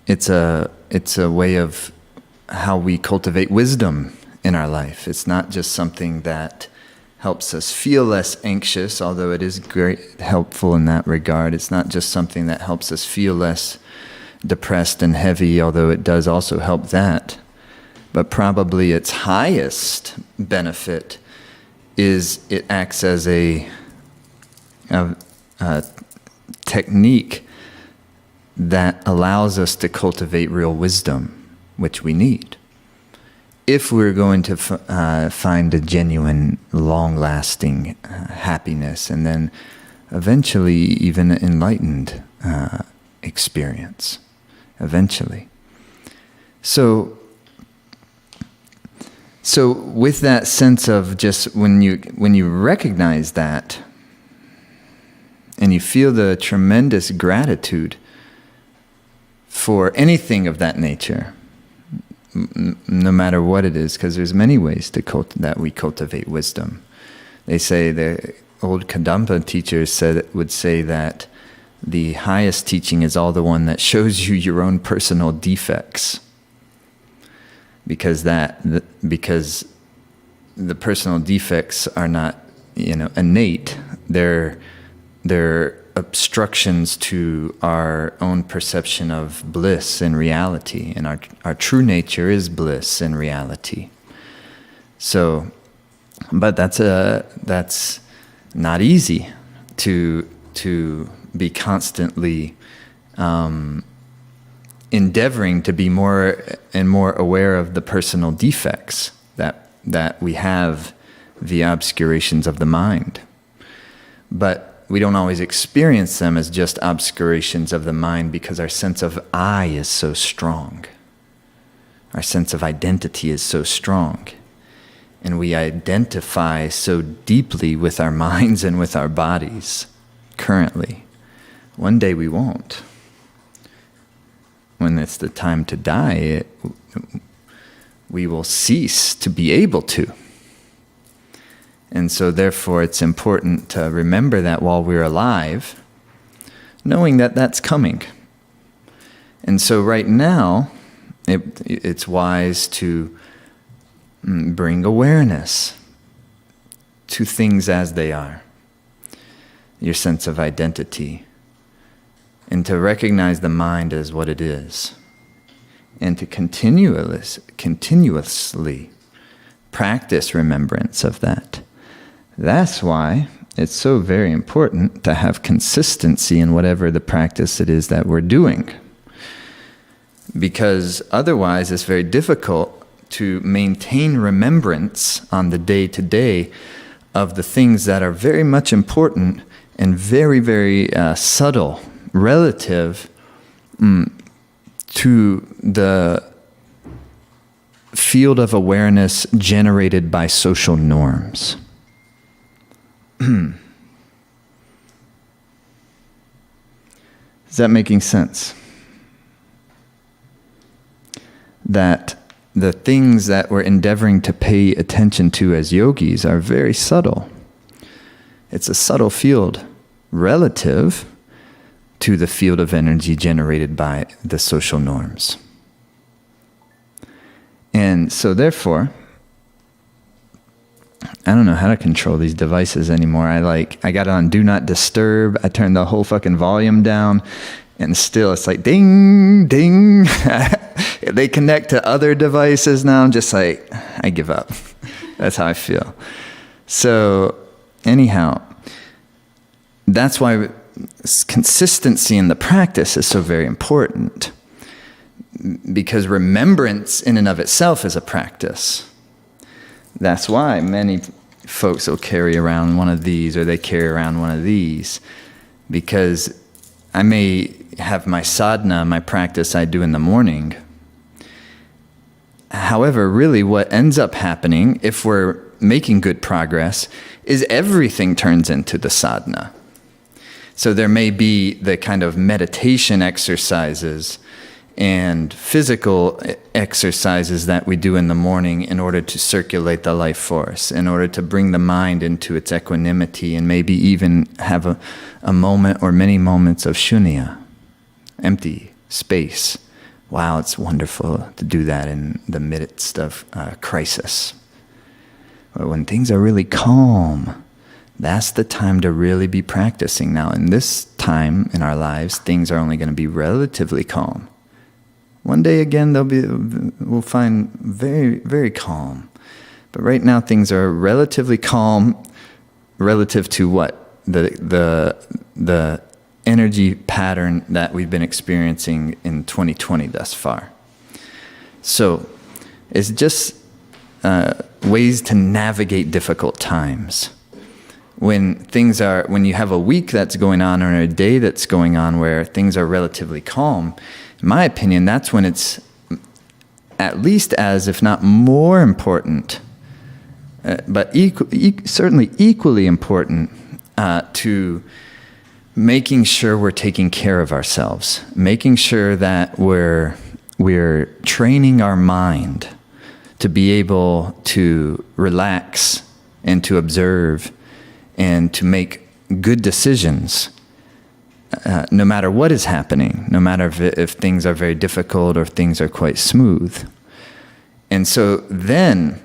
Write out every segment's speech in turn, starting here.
it's a way of how we cultivate wisdom in our life. It's not just something that helps us feel less anxious, although it is great helpful in that regard. It's not just something that helps us feel less depressed and heavy, although it does also help that. But probably its highest benefit is it acts as a technique that allows us to cultivate real wisdom, which we need, if we're going to find a genuine, long-lasting happiness, and then eventually even enlightened experience. Eventually. So with that sense of just when you recognize that, and you feel the tremendous gratitude for anything of that nature, no matter what it is, because there's many ways that we cultivate wisdom. They say, the old Kadampa teachers would say that the highest teaching is all the one that shows you your own personal defects, because the personal defects are not innate. They're obstructions to our own perception of bliss and reality, and our true nature is bliss and reality. So, but that's not easy to be constantly endeavoring to be more and more aware of the personal defects that we have via obscurations of the mind. But we don't always experience them as just obscurations of the mind because our sense of I is so strong. Our sense of identity is so strong. And we identify so deeply with our minds and with our bodies currently. One day we won't. When it's the time to die, we will cease to be able to. And so therefore it's important to remember that while we're alive, knowing that that's coming. And so right now, it's wise to bring awareness to things as they are, your sense of identity, and to recognize the mind as what it is, and to continuously practice remembrance of that. That's why it's so very important to have consistency in whatever the practice it is that we're doing. Because otherwise it's very difficult to maintain remembrance on the day-to-day of the things that are very much important and very, very subtle relative to the field of awareness generated by social norms. Is that making sense? That the things that we're endeavoring to pay attention to as yogis are very subtle. It's a subtle field relative to the field of energy generated by the social norms. And so therefore, I don't know how to control these devices anymore. I got it on Do Not Disturb. I turned the whole fucking volume down, and still it's like ding, ding. They connect to other devices now. I'm just like, I give up. That's how I feel. So anyhow, that's why consistency in the practice is so very important, because remembrance in and of itself is a practice. That's why many folks will carry around one of these, or they carry around one of these, because I may have my sadhana, my practice I do in the morning. However, really what ends up happening, if we're making good progress, is everything turns into the sadhana. So there may be the kind of meditation exercises and physical exercises that we do in the morning in order to circulate the life force, in order to bring the mind into its equanimity, and maybe even have a moment or many moments of shunya, empty space, wow, it's wonderful to do that in the midst of crisis. But when things are really calm, that's the time to really be practicing. Now, in this time in our lives, things are only going to be relatively calm. One day again, we'll find very, very calm. But right now, things are relatively calm relative to what? The energy pattern that we've been experiencing in 2020 thus far. So it's just ways to navigate difficult times. When you have a week that's going on or a day that's going on where things are relatively calm, in my opinion, that's when it's at least as, if not more important, but certainly equally important to making sure we're taking care of ourselves, making sure that we're training our mind to be able to relax and to observe and to make good decisions, no matter what is happening, no matter if things are very difficult or things are quite smooth. And so then,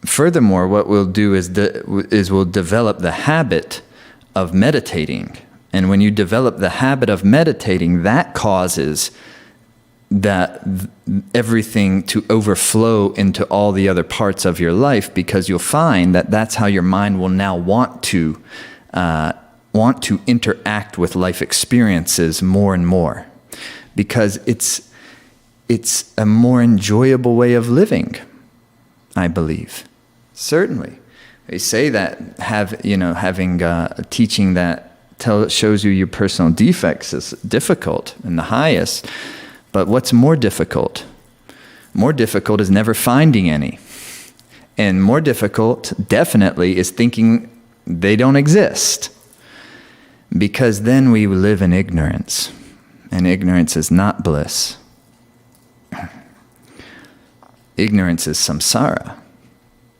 furthermore, what we'll do is we'll develop the habit of meditating. And when you develop the habit of meditating, that causes everything to overflow into all the other parts of your life, because you'll find that that's how your mind will now want to interact with life experiences more and more, because it's a more enjoyable way of living, I believe. Certainly, they say that having a teaching that shows you your personal defects is difficult and the highest. But what's more difficult? More difficult is never finding any. And more difficult, definitely, is thinking they don't exist. Because then we live in ignorance. And ignorance is not bliss. Ignorance is samsara.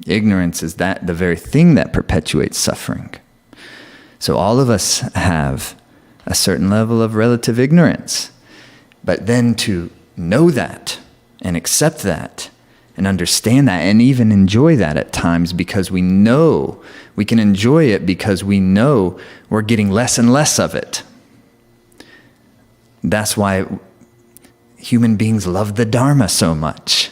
Ignorance is the very thing that perpetuates suffering. So all of us have a certain level of relative ignorance. But then to know that and accept that and understand that and even enjoy that at times, because we know we can enjoy it because we know we're getting less and less of it. That's why human beings love the Dharma so much.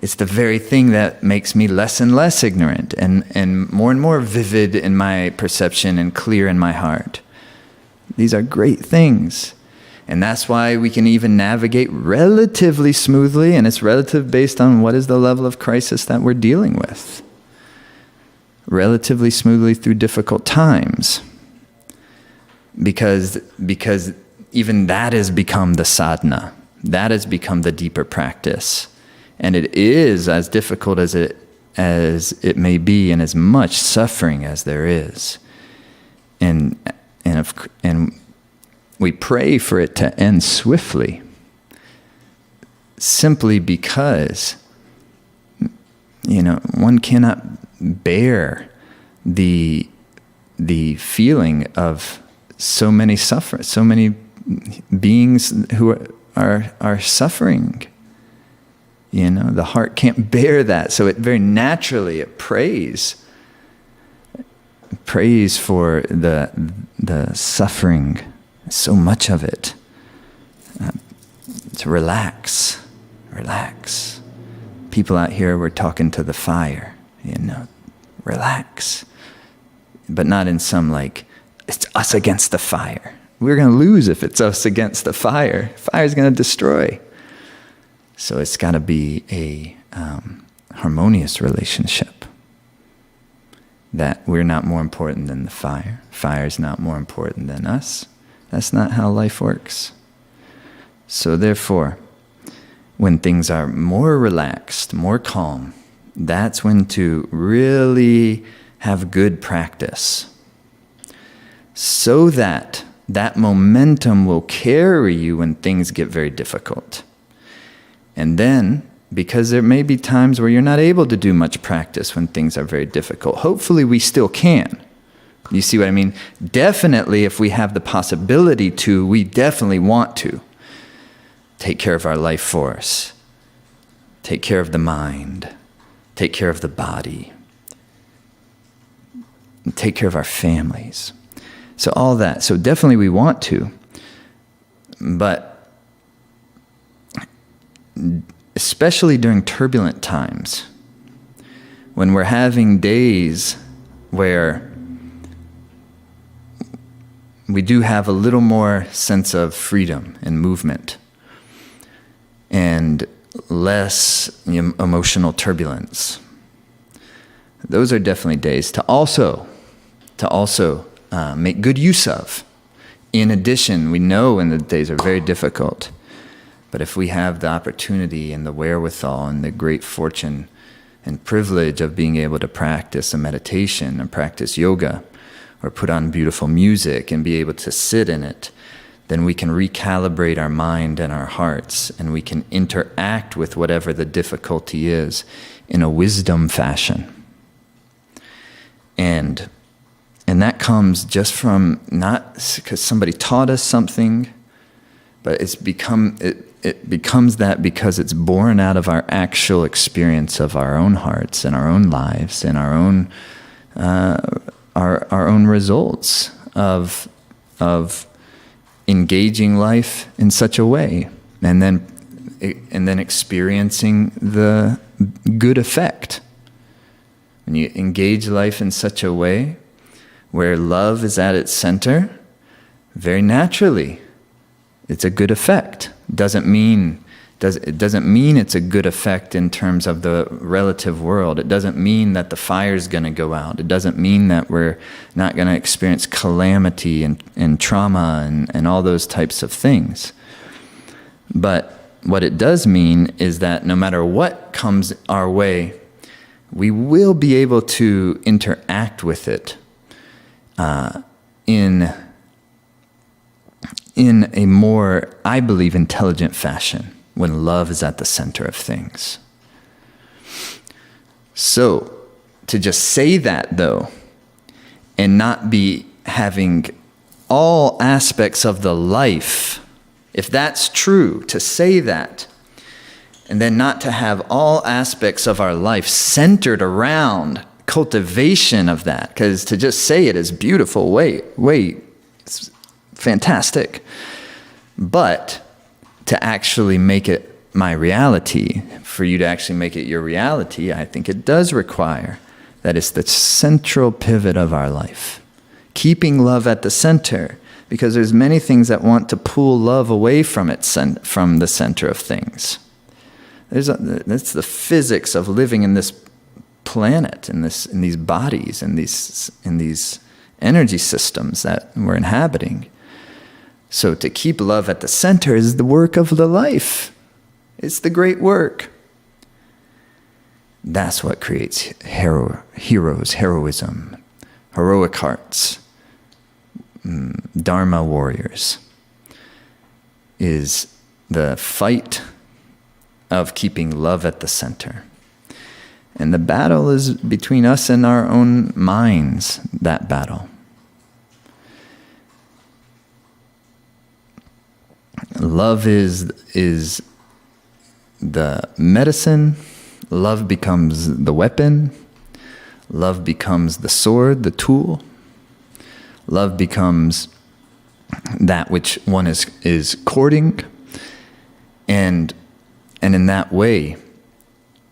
It's the very thing that makes me less and less ignorant and more vivid in my perception and clear in my heart. These are great things. And that's why we can even navigate relatively smoothly, and it's relative based on what is the level of crisis that we're dealing with. Relatively smoothly through difficult times. Because even that has become the sadhana. That has become the deeper practice. And it is as difficult as it may be, and as much suffering as there is. And we pray for it to end swiftly, simply because, one cannot bear the feeling of so many beings who are suffering. The heart can't bear that, so it very naturally prays for the suffering. So much of it. To relax. People out here were talking to the fire, relax. But not in some it's us against the fire. We're going to lose if it's us against the fire. Fire's going to destroy. So it's got to be a harmonious relationship. That we're not more important than the fire. Fire's not more important than us. That's not how life works. So therefore, when things are more relaxed, more calm, that's when to really have good practice. So that momentum will carry you when things get very difficult. And then, because there may be times where you're not able to do much practice when things are very difficult, hopefully we still can. You see what I mean? Definitely, if we have the possibility to, we definitely want to. take care of our life force, take care of the mind, take care of the body, and take care of our families. So all that. So definitely we want to, but especially during turbulent times, when we're having days where we do have a little more sense of freedom and movement and less emotional turbulence. Those are definitely days to also make good use of. In addition, we know when the days are very difficult, but if we have the opportunity and the wherewithal and the great fortune and privilege of being able to practice a meditation and practice yoga or put on beautiful music and be able to sit in it, then we can recalibrate our mind and our hearts, and we can interact with whatever the difficulty is in a wisdom fashion. And that comes just from not because somebody taught us something, but it becomes that because it's born out of our actual experience of our own hearts and our own lives and our own results of engaging life in such a way, and then experiencing the good effect. When you engage life in such a way where love is at its center, very naturally, it's a good effect. It doesn't mean it's a good effect in terms of the relative world. It doesn't mean that the fire's going to go out. It doesn't mean that we're not going to experience calamity and trauma and all those types of things. But what it does mean is that no matter what comes our way, we will be able to interact with it in a more, I believe, intelligent fashion when love is at the center of things. So, to just say that, though, and not be having all aspects of the life, if that's true, to say that, and then not to have all aspects of our life centered around cultivation of that, because to just say it is beautiful, wait, it's fantastic. But to actually make it my reality, for you to actually make it your reality, I think it does require that it's the central pivot of our life. Keeping love at the center, because there's many things that want to pull love away from from the center of things. That's the physics of living in this planet, in these bodies, in these energy systems that we're inhabiting. So to keep love at the center is the work of the life. It's the great work. That's what creates heroes, heroism, heroic hearts, Dharma warriors, is the fight of keeping love at the center. And the battle is between us and our own minds, that battle. Love is the medicine. Love becomes the weapon. Love becomes the sword, the tool. Love becomes that which one is courting. And in that way,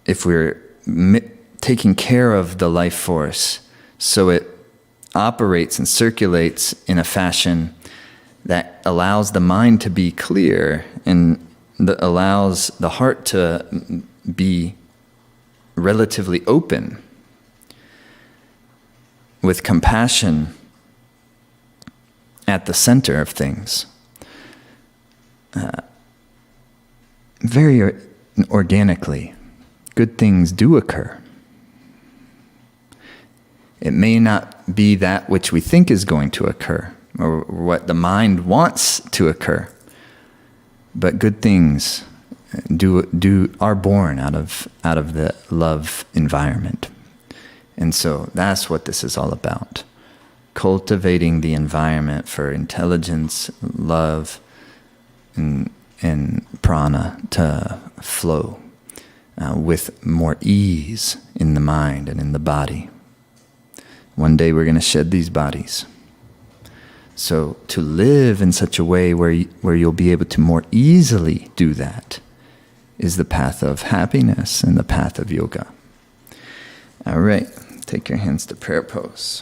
if we're taking care of the life force so it operates and circulates in a fashion that allows the mind to be clear and that allows the heart to be relatively open with compassion at the center of things, very organically, good things do occur. It may not be that which we think is going to occur or what the mind wants to occur, but good things are born out of the love environment. And so that's what this is all about. Cultivating the environment for intelligence, love, and prana to flow with more ease in the mind and in the body. One day we're going to shed these bodies. So to live in such a way where you'll be able to more easily do that is the path of happiness and the path of yoga. All right, take your hands to prayer pose.